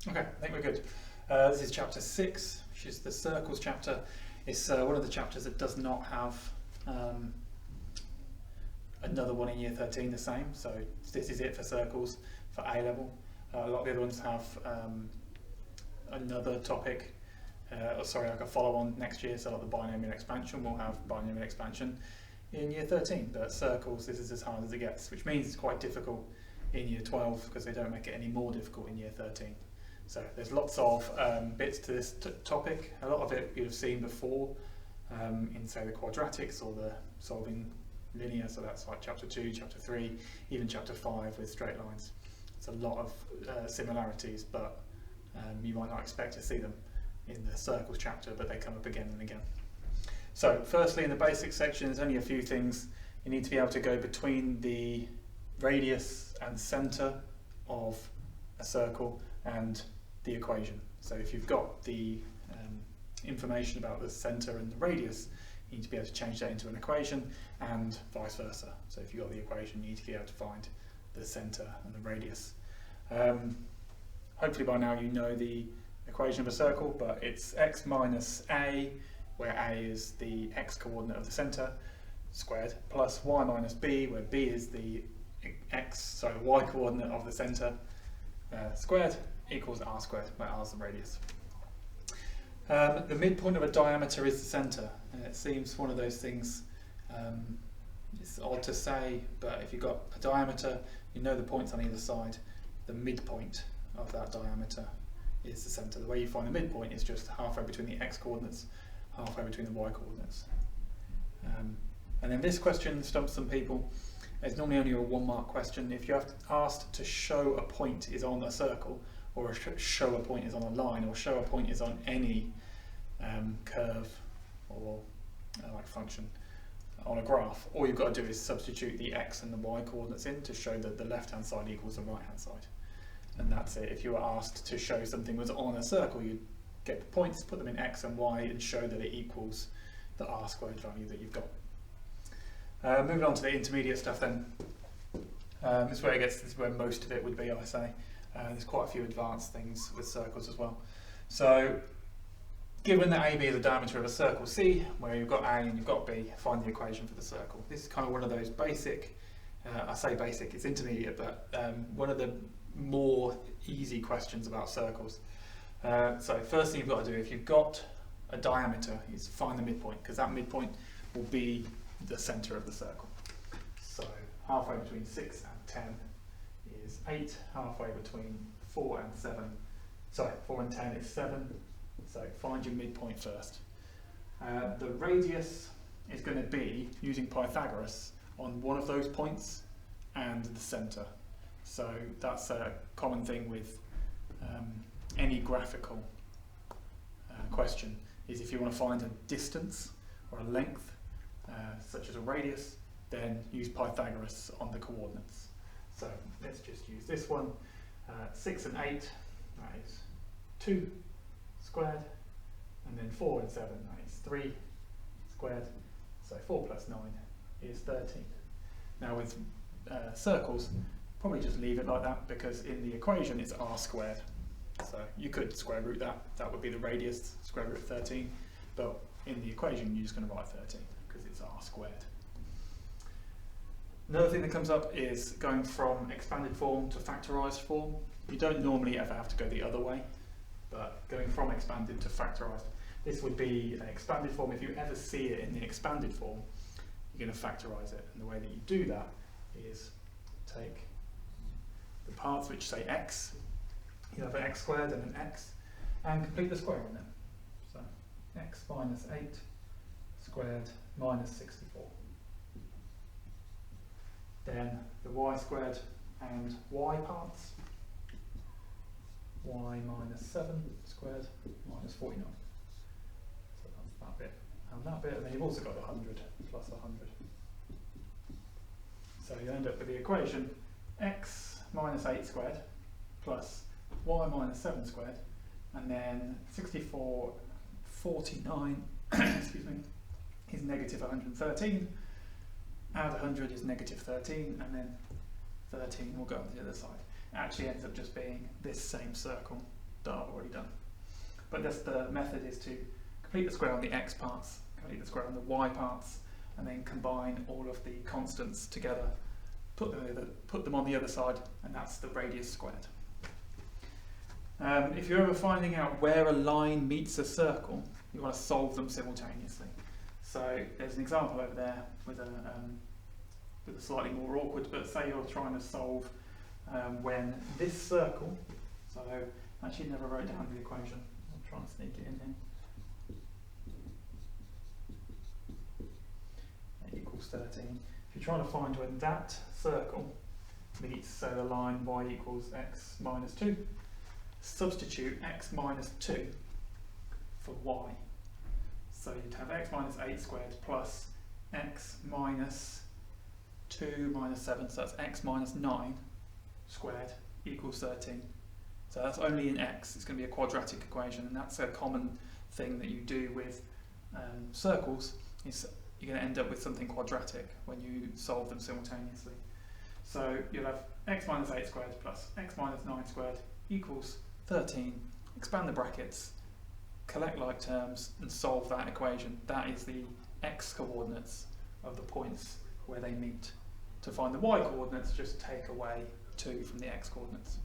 Okay, I think we're good. This is chapter 6, which is the circles chapter. It's one of the chapters that does not have another one in year 13 the same, so this is it for circles for A level. A lot of the other ones have another topic, like a follow-on next year, so like the binomial expansion will have binomial expansion in year 13, but circles, this is as hard as it gets, which means it's quite difficult in year 12 because they don't make it any more difficult in year 13. So there's lots of bits to this topic. A lot of it you've seen before in, say, the quadratics or the solving linear, so that's like chapter 2, chapter 3, even chapter 5 with straight lines. It's a lot of similarities, but you might not expect to see them in the circles chapter, but they come up again and again. So firstly, in the basic section, there's only a few things. You need to be able to go between the radius and centre of a circle and the equation. So if you've got the information about the centre and the radius, you need to be able to change that into an equation, and vice versa. So if you've got the equation, you need to be able to find the centre and the radius. Hopefully by now you know the equation of a circle, but it's x minus a, where a is the x coordinate of the centre, squared, plus y minus b, where b is the y coordinate of the centre, squared, equals r squared, where r is the radius. The midpoint of a diameter is the centre, and it seems one of those things, it's odd to say, but if you've got a diameter, you know the points on either side, the midpoint of that diameter is the centre. The way you find the midpoint is just halfway between the x coordinates, halfway between the y coordinates. And then this question stumps some people. It's normally only a 1-mark question. If you're asked to show a point is on a circle, or show a point is on a line, or show a point is on any curve or like function on a graph, all you've got to do is substitute the x and the y coordinates in to show that the left hand side equals the right hand side. And that's it. If you were asked to show something was on a circle, you'd get the points, put them in x and y, and show that it equals the r squared value that you've got. Moving on to the intermediate stuff then. This is where most of it would be, I say. There's quite a few advanced things with circles as well. So, given that AB is the diameter of a circle C, where you've got A and you've got B, find the equation for the circle. This is kind of one of those basic, I say basic, it's intermediate, but one of the more easy questions about circles. So first thing you've got to do, if you've got a diameter, is find the midpoint, because that midpoint will be the centre of the circle. So halfway between 6 and 10 is 8, halfway between 4 and 10 is 7, so find your midpoint first. The radius is going to be, using Pythagoras, on one of those points and the centre. So that's a common thing with any graphical question, is if you want to find a distance or a length, such as a radius, then use Pythagoras on the coordinates. So let's just use this one. 6 and 8, that is 2 squared, and then 4 and 7, that is 3 squared. So 4 plus 9 is 13. Now with circles, probably just leave it like that, because in the equation it's r squared. So you could square root that, that would be the radius, square root of 13, but in the equation you're just going to write 13 because it's r squared. Another thing that comes up is going from expanded form to factorised form. You don't normally ever have to go the other way, but going from expanded to factorised. This would be an expanded form. If you ever see it in the expanded form, you're going to factorise it, and the way that you do that is take the parts which say x, you have an x squared and an x, and complete the square on them. So x minus 8 squared minus 64. Then the y squared and y parts, y minus 7 squared minus 49. So that's that bit and that bit, and then you've also got 100 plus 100. So you end up with the equation x minus 8 squared plus y minus 7 squared, and then 64, 49 excuse me, is negative 113, add 100 is negative 13, and then 13 will go on the other side. It actually ends up just being this same circle that I've already done. But the method is to complete the square on the x parts, complete the square on the y parts, and then combine all of the constants together, put them on the other side, and that's the radius squared. If you're ever finding out where a line meets a circle, you want to solve them simultaneously. So there's an example over there with a slightly more awkward, but say you're trying to solve when this circle, so I actually never wrote down the equation, I'll try and sneak it in here. A equals 13. If you're trying to find when that circle meets, so the line y equals x minus 2, substitute x minus 2 for y. So you'd have x minus 8 squared plus x minus 2 minus 7, so that's x minus 9 squared equals 13. So that's only in x, it's going to be a quadratic equation, and that's a common thing that you do with circles, is you're going to end up with something quadratic when you solve them simultaneously. So you'll have x minus 8 squared plus x minus 9 squared equals 13. Expand the brackets, collect like terms, and solve that equation. That is the x coordinates of the points where they meet. To find the y coordinates, just take away 2 from the x coordinates.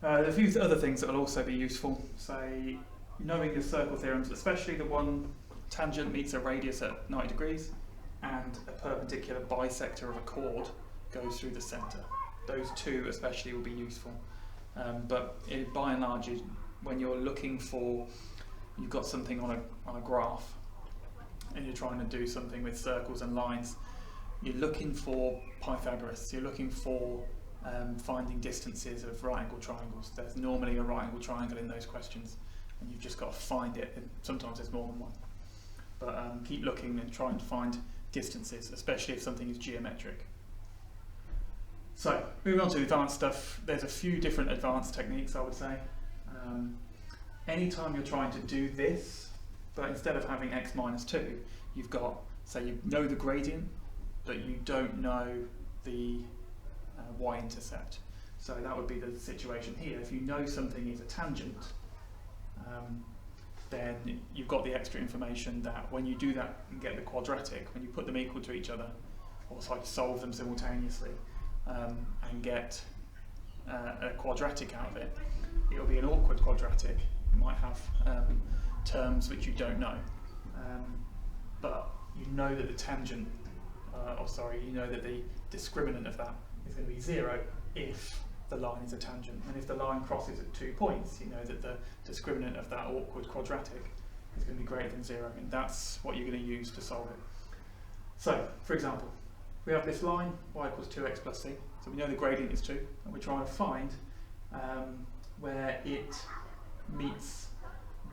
There are a few other things that will also be useful. Say, knowing your circle theorems, especially the one tangent meets a radius at 90 degrees and a perpendicular bisector of a chord goes through the centre. Those two especially will be useful. But by and large, when you're looking for, you've got something on a graph and you're trying to do something with circles and lines, you're looking for Pythagoras, you're looking for finding distances of right angle triangles. There's normally a right angle triangle in those questions, and you've just got to find it, and sometimes there's more than one. But keep looking and trying to find distances, especially if something is geometric. So, moving on to advanced stuff, there's a few different advanced techniques, I would say. Anytime you're trying to do this, but instead of having x minus 2, you've got, say you know the gradient, but you don't know the y-intercept. So that would be the situation here. If you know something is a tangent, then you've got the extra information that when you do that and get the quadratic, when you put them equal to each other, or so solve them simultaneously, and get a quadratic out of it, it'll be an awkward quadratic. You might have terms which you don't know, but you know that the tangent, you know that the discriminant of that is going to be 0 if the line is a tangent, and if the line crosses at 2 points, you know that the discriminant of that awkward quadratic is going to be greater than 0, and that's what you're going to use to solve it. So, for example, we have this line, y equals 2x plus c, so we know the gradient is 2, and we're trying to find where it meets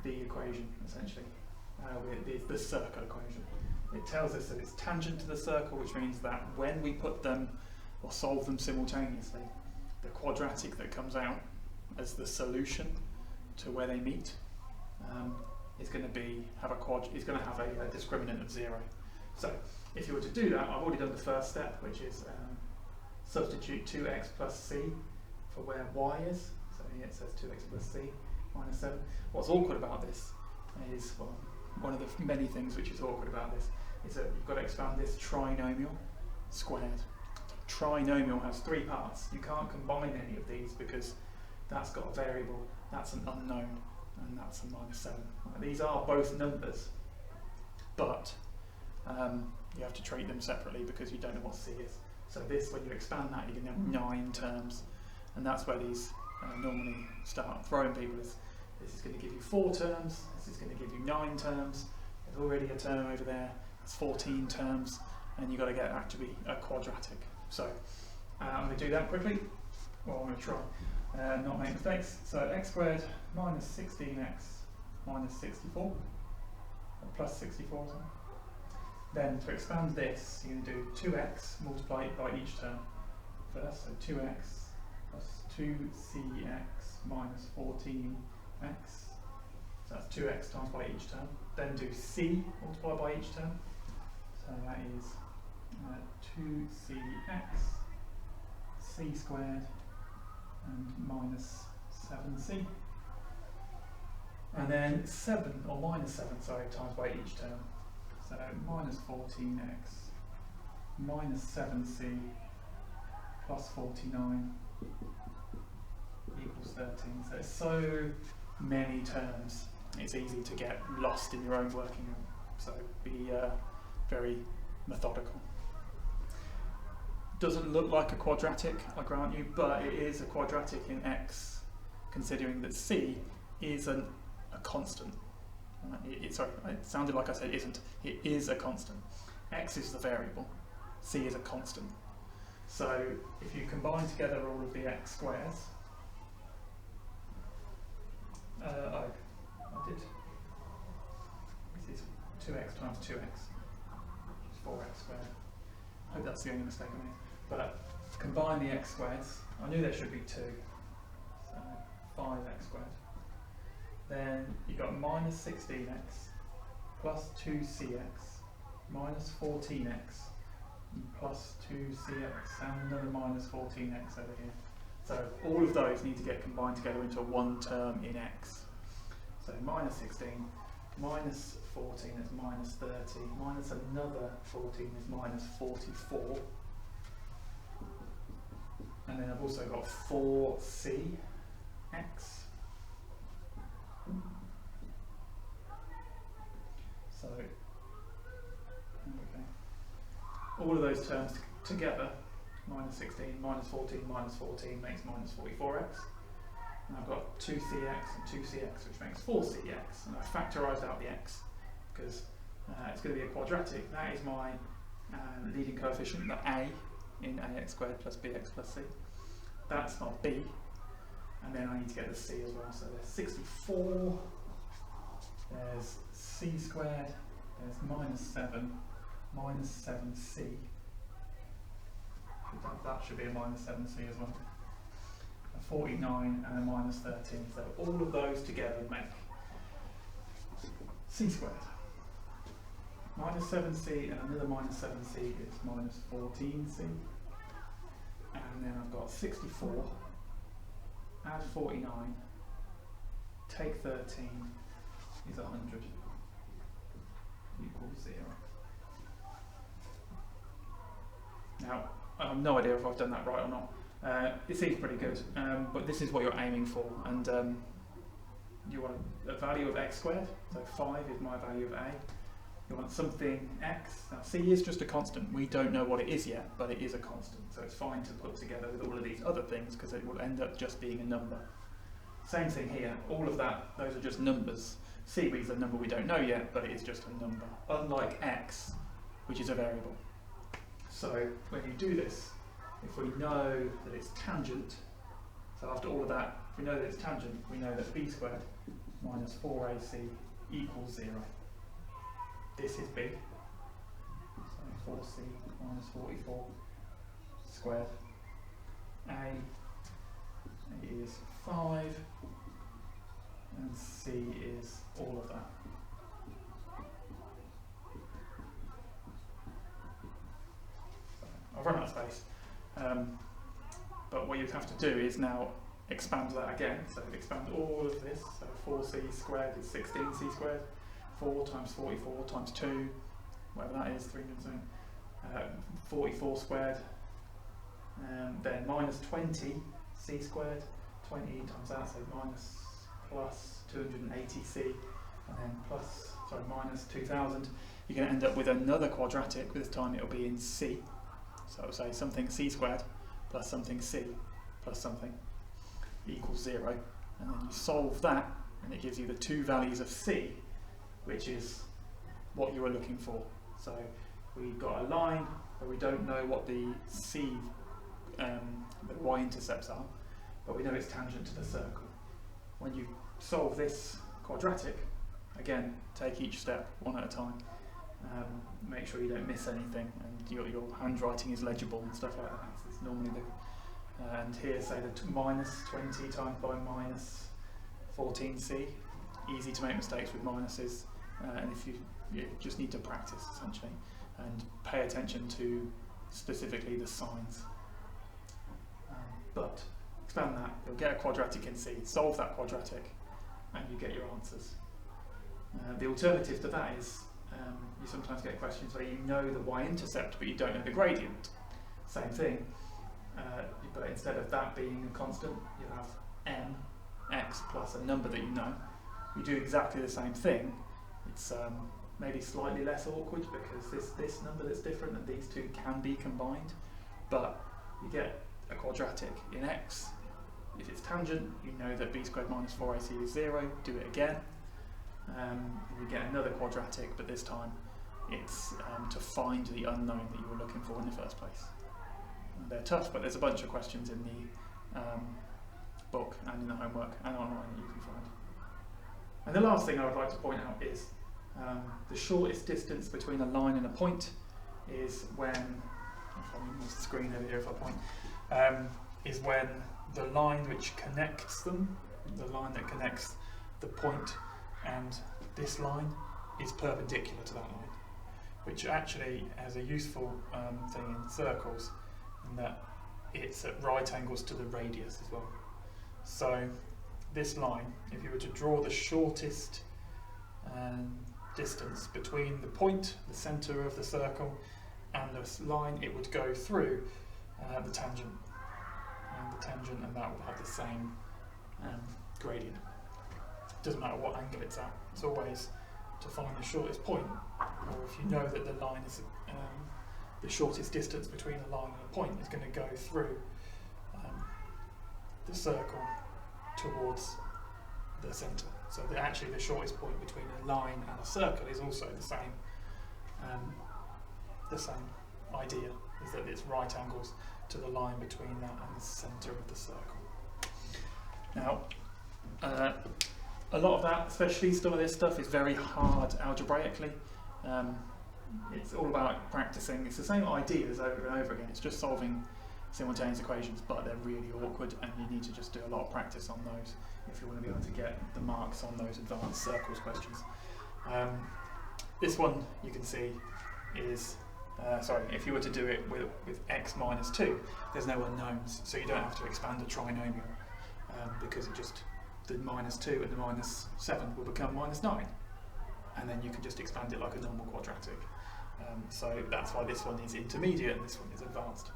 the equation, essentially, with the circle equation. It tells us that it's tangent to the circle, which means that when we put them or solve them simultaneously, the quadratic that comes out as the solution to where they meet is going to have a discriminant of 0. So if you were to do that, I've already done the first step, which is substitute 2x plus c for where y is. So here it says 2x plus c minus 7. What's awkward about this is, well, one of the many things which is awkward about this is that you've got to expand this trinomial squared. Trinomial has 3 parts. You can't combine any of these because that's got a variable, that's an unknown, and that's a minus 7. These are both numbers, but you have to treat them separately because you don't know what c is. So this, when you expand that, you're going to have 9 terms, and that's where these normally start throwing people. This is going to give you 4 terms, this is going to give you 9 terms, there's already a term over there, it's 14 terms, and you've got to get that to be a quadratic. So I'm going to do that quickly. Well, I'm going to try not make mistakes. So x squared minus 16x minus 64, or plus 64. Sorry. Then to expand this, you're going to do 2x multiplied by each term first. So 2x plus 2cx minus 14x. So that's 2x times by each term. Then do c multiplied by each term. So that is 2cx, c squared, and minus 7c. And then 7, or minus 7, sorry, times by each term. So minus 14x minus 7c plus 49 equals 13. So it's so many terms, it's easy to get lost in your own working. So be very methodical. Doesn't look like a quadratic, I grant you, but it is a quadratic in x, considering that c is a constant. Sorry, it sounded like I said isn't. It is a constant. X is the variable. C is a constant. So if you combine together all of the x squares, I did. This is 2x times 2x, which is 4x squared. I hope that's the only mistake I made. But combine the x squares. I knew there should be 2. So 5x squared. Then you've got minus 16x plus 2cx minus 14x plus 2cx and another minus 14x over here. So all of those need to get combined together into one term in x. So minus 16 minus 14 is minus 30 minus another 14 is minus 44. And then I've also got 4cx. So, okay. All of those terms together, minus 16, minus 14 makes minus 44x. And I've got 2cx and 2cx, which makes 4cx. And I factorised out the x, because it's going to be a quadratic. That is my leading coefficient, the a in ax squared plus bx plus c. That's not b. And then I need to get the c as well. So there's 64, there's c squared, there's minus 7, minus 7c. That should be a minus 7c as well. A 49 and a minus 13. So all of those together make c squared. Minus 7c and another minus 7c is minus 14c. And then I've got 64. Add 49, take 13 is 100, equals 0. Now, I have no idea if I've done that right or not. It seems pretty good, but this is what you're aiming for. And you want a value of x squared, so 5 is my value of a. You want something x. Now c is just a constant. We don't know what it is yet, but it is a constant. So it's fine to put together with all of these other things because it will end up just being a number. Same thing here. All of that, those are just numbers. C is a number we don't know yet, but it is just a number. Unlike x, which is a variable. So when you do this, if we know that it's tangent, so after all of that, if we know that it's tangent, we know that b squared minus 4ac equals 0. This is b, so 4c minus 44 squared. A is 5, and c is all of that. I've run out of space, but what you have to do is now expand that again. So expand all of this, so 4c squared is 16c squared. 4 times 44 times 2, whatever that is, 300, 44 squared, then minus 20 c squared, 20 times that, so minus plus 280c, and then minus 2000. You're going to end up with another quadratic, but this time it'll be in c. So it'll say something c squared plus something c plus something equals 0, and then you solve that, and it gives you the two values of c, which is what you were looking for. So we've got a line where we don't know what the c, the y-intercepts are, but we know it's tangent to the circle. When you solve this quadratic, again, take each step one at a time. Make sure you don't miss anything, and your handwriting is legible and stuff like that. It's normally and here, say the minus 20 times by minus 14c. Easy to make mistakes with minuses. And if you just need to practice essentially and pay attention to specifically the signs. But expand that, you'll get a quadratic in C, solve that quadratic, and you get your answers. The alternative to that is you sometimes get questions where you know the y-intercept but you don't know the gradient. Same thing, but instead of that being a constant, you have mx plus a number that you know. You do exactly the same thing. It's maybe slightly less awkward because this number that's different and these two can be combined, but you get a quadratic in x. If it's tangent, you know that b squared minus 4ac is 0, do it again. You get another quadratic, but this time it's to find the unknown that you were looking for in the first place. And they're tough, but there's a bunch of questions in the book and in the homework and online that you can find. And the last thing I would like to point out is the shortest distance between a line and a point is when, if I move the screen over here if I point, is when the line which connects them, the line that connects the point and this line is perpendicular to that line, which actually has a useful thing in circles, in that it's at right angles to the radius as well. So this line, if you were to draw the shortest distance between the point, the centre of the circle, and this line, it would go through the tangent, and that would have the same gradient. Doesn't matter what angle it's at, it's always to find the shortest point, or if you know that the line is the shortest distance between a line and a point is going to go through the circle towards the centre. So actually the shortest point between a line and a circle is also the same idea, is that it's right angles to the line between that and the centre of the circle. Now, a lot of that, especially some of this stuff, is very hard algebraically. It's all about practicing. It's the same ideas over and over again. It's just solving simultaneous equations, but they're really awkward, and you need to just do a lot of practice on those if you want to be able to get the marks on those advanced circles questions. This one you can see is, if you were to do it with x minus 2, there's no unknowns, so you don't have to expand a trinomial, because it just, the minus 2 and the minus 7 will become minus 9, and then you can just expand it like a normal quadratic. So that's why this one is intermediate and this one is advanced.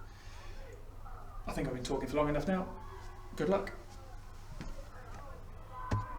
I think I've been talking for long enough now. Good luck.